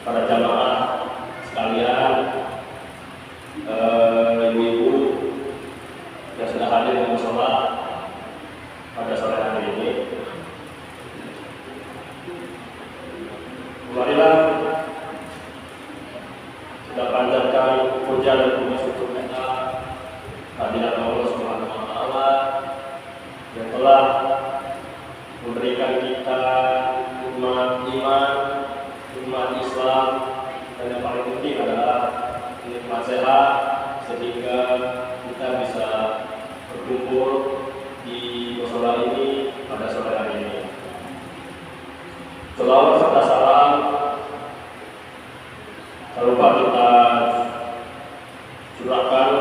para jamaah sekalian, ibu-ibu yang sudah hadir di mushola pada sore hari ini. Marilah kita panjatkan puja dan puji syukur kita kehadirat Allah Subhanahu wa taala yang telah memberikan kita umat iman, umat Islam, dan yang paling penting adalah nikmat sehat sehingga kita bisa berkumpul di mushola ini pada sore hari ini. Selawat serta salam tak lupa kita curahkan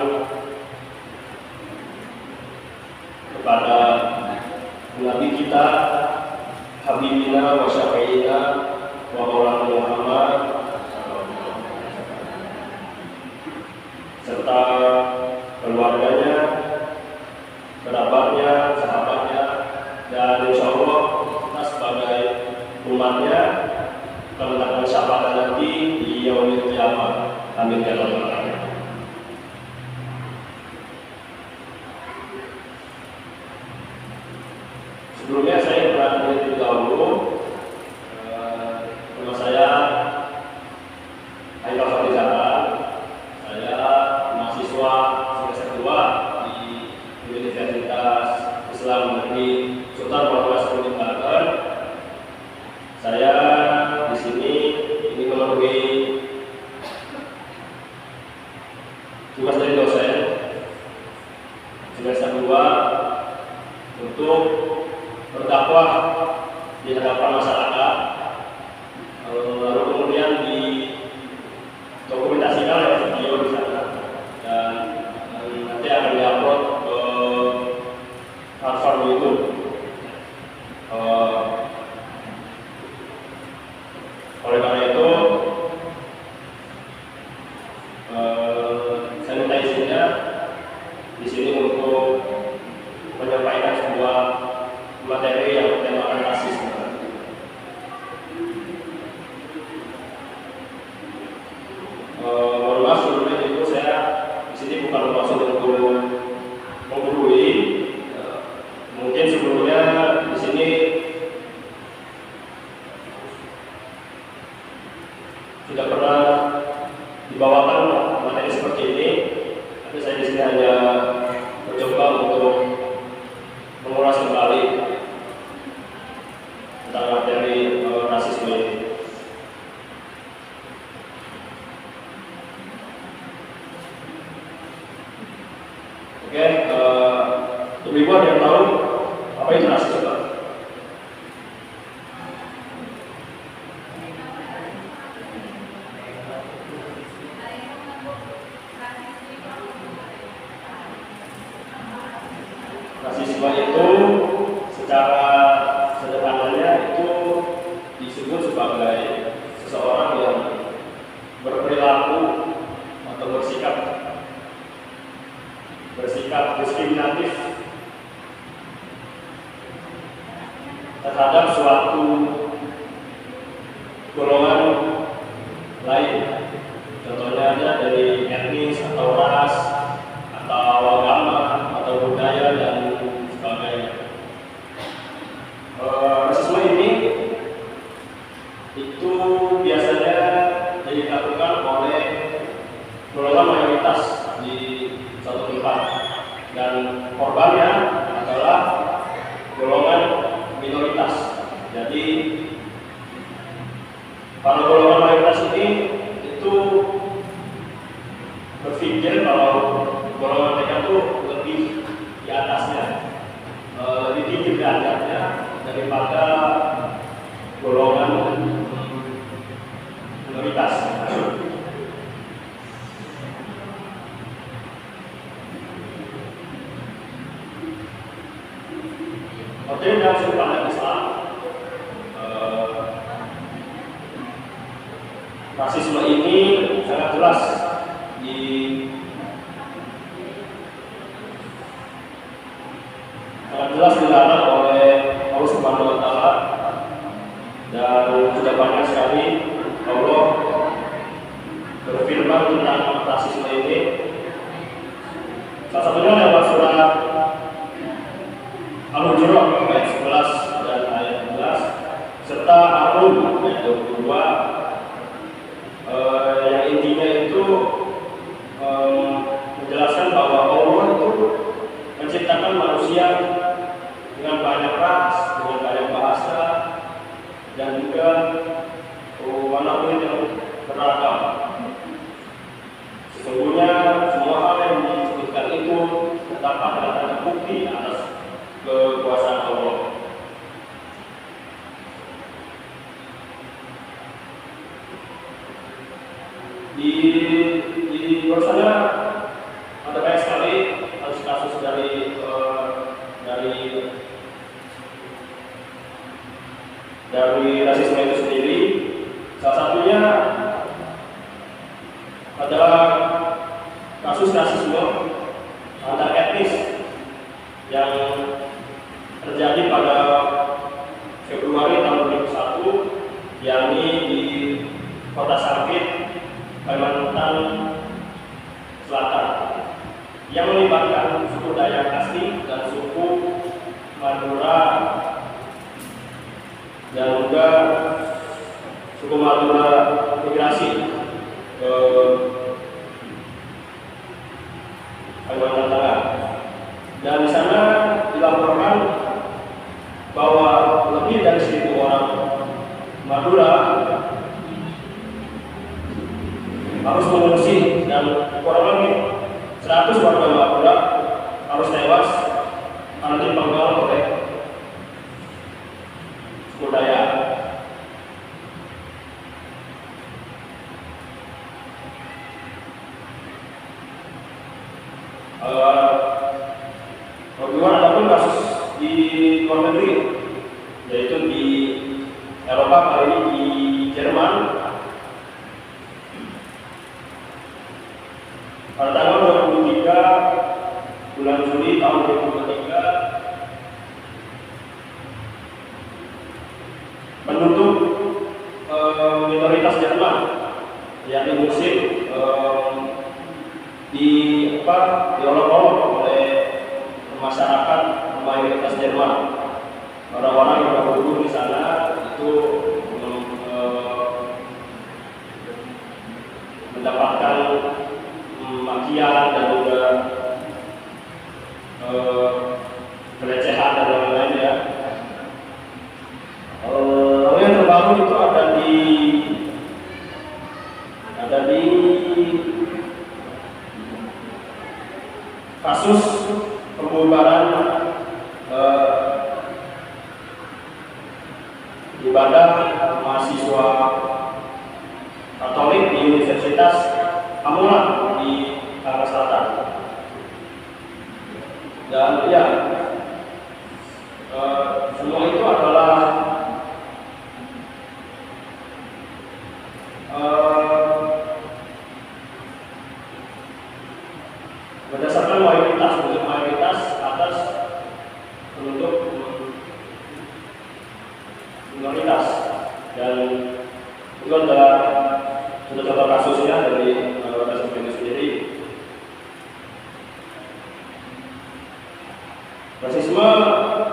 kepada Nabi kita, Habibina wa Syafi'ina wa Maulana Muhammad, serta keluarganya, kerabatnya, sahabatnya, dan insya Allah kita sebagai umatnya akan mendapatkan syafaat nanti di yaumil qiyamah. Amin ya rabbal alamin. Sebelumnya saya pernah terlebih dahulu, nama saya Haikal Farizara. Saya mahasiswa semester 2 di Universitas Islam Negeri Sultan Muhammad Hasanuddin. Saya di sini ini memenuhi tugas dari dosen semester 2 untuk berdakwah di hadapan masyarakat, lalu kemudian didokumentasikan oleh video di sana, dan nanti akan diupload ke platform YouTube. Oleh karena itu, saya minta izinnya di sini untuk menyampaikan sebuah materi yang bertemakan rasisme. Mohon maaf sebelumnya itu saya di sini bukan bermaksud untuk menggurui. Mungkin sebelumnya di sini tidak pernah dibawakan materi seperti ini, tapi saya di sini hanya mencoba untuk mengulas kembali tentang materi rasisme ini. Oke, untuk ibu ada yang tahu apa itu rasisme? Rasisme itu secara sederhananya itu disebut sebagai seseorang yang berperilaku atau bersikap diskriminatif terhadap suatu golongan lain. Contohnya dari etnis atau ras atau agama atau budaya dan sebagainya. Rasisme ini itu biasanya dilakukan oleh golongan mayoritas di suatu tempat, dan korbannya adalah golongan minoritas. Jadi para golongan mayoritas ini itu berpikir kalau golongan mereka itu lebih di atasnya, lebih tinggi derajatnya daripada golongan minoritas. Oke, dalam sudut pandang Islam, rasisme ini sangat jelas dilarang oleh Allah Subhanahu wa taala, dan sudah banyak sekali Allah di luar sana ada banyak sekali kasus-kasus dari rasisme itu sendiri. Salah satunya adalah kasus rasisme antar etnis yang terjadi pada Februari tahun 2001, yakni di Kota Sambit, Kalimantan Selatan, yang melibatkan suku Dayak asli dan suku Madura dan juga suku Madura migrasi ke Kalimantan Tengah. Dan di sana dilaporkan bahwa lebih dari 1.000 orang Madura harus mengungsi, dan kurang lebih 100 warga Madura harus tewas karena dipenggal oleh suku Dayak. Kedua, ada pun kasus di luar negeri, yaitu di Eropa, kali ini di Jerman. Pada tanggal 23 bulan Juli tahun 2023, menuntut minoritas Jerman, yakni Muslim, diolok-olok oleh masyarakat mayoritas Jerman. Orang-orang yang berkumpul di sana itu mendapatkan makian dan juga pelecehan dan lain-lain ya. Lalu yang terbaru itu ada di kasus pembubaran ibadah mahasiswa Katolik di Universitas Pamulang di Tangerang Selatan. Dan ya, semua itu adalah berdasarkan mayoritas atas penuntut minoritas, dan itu adalah contoh kasusnya dari kasus ini sendiri. Rasisme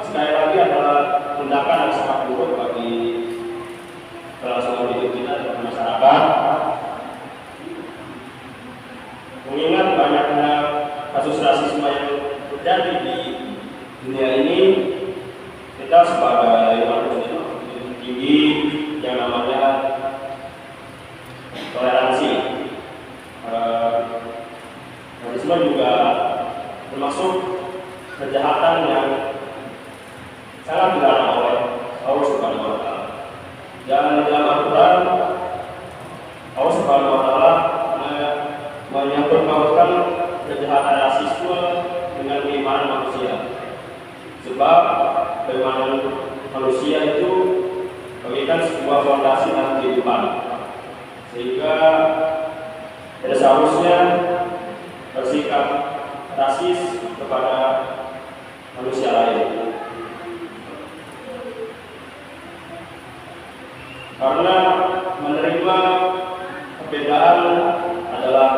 sekali lagi adalah tindakan yang sangat buruk bagi kelangsungan hidup kita sebagai masyarakat. Mengingat banyaknya kasus rasisme yang terjadi di dunia ini, kita sebagai manusia tinggi yang namanya toleransi. Rasisme juga termasuk kejahatan yang sangat dilarang oleh Allah Subhanahu wa Ta'ala. Dan dalam Al-Quran, Allah Subhanahu wa Ta'ala menyangkut pautkan kejahatan rasisme dengan keimanan manusia. Sebab keimanan manusia itu bagaikan sebuah fondasi dalam kehidupan, sehingga tidak seharusnya bersikap rasis kepada manusia lain. Karena menerima perbedaan adalah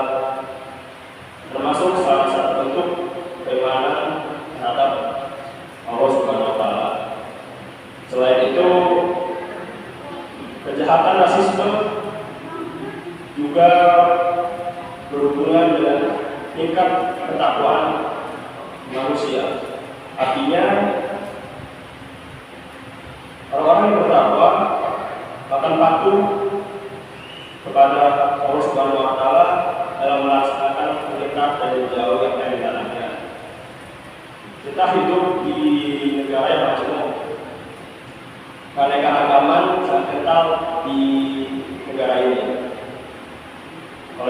termasuk salah satu bentuk keimanan terhadap Allah Subhanahu wa Ta'ala. Selain itu, kejahatan rasisme juga berhubungan dengan tingkat ketakwaan manusia. Artinya, orang-orang yang bertakwa akan patuh kepada Allah Subhanahu wa Ta'ala dalam melaksanakan perintah dan jauh yang dilarangnya. Kita hidup di negara yang majemuk, keanekaragaman sangat kental di negara ini. Oleh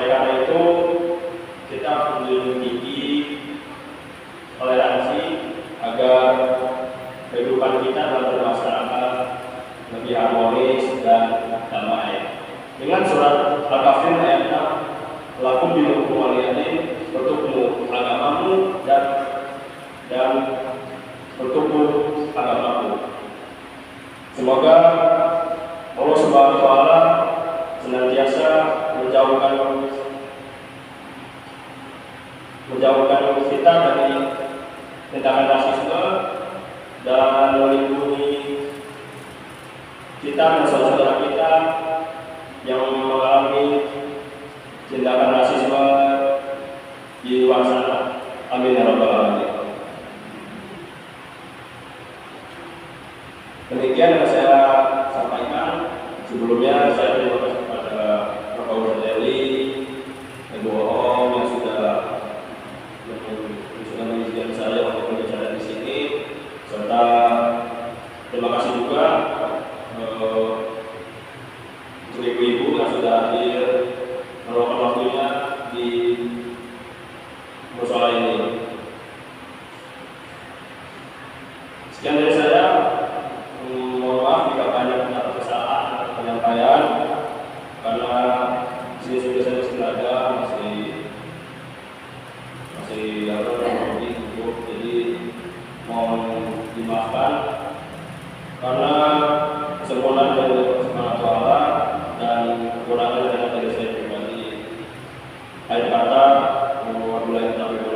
Dengan surat Al-Kafir ayat 6, lakum dinukum waliyadin, untukmu agamamu dan untukmu agamaku. Semoga Allah Subhanahu wa Ta'ala senantiasa menjauhkan kita dari tindakan rasisme dan melindungi kita dan saudara kita yang mengalami tindakan rasisme di luar sana. Amin ya rabbal alamin. Demikian yang saya sampaikan. Sebelumnya saya terima kasih kepada Bapak Ustadz Eli, Ibu Om yang sudah mengizinkan saya untuk berbicara di sini, serta terima kasih juga untuk ibu-ibu yang sudah hadir meluangkan waktunya di mushola ini. Sekian dari saya. Mohon maaf jika banyak kesalahan atau penyampaian, karena sini sudah saya sengaja masih untuk, jadi mohon dimaafkan karena kesempurnaan dari Allah Subhanahu wa Ta'ala dan kekurangan dari diri saya pribadi. Akhir kata, wabillahi taufiq.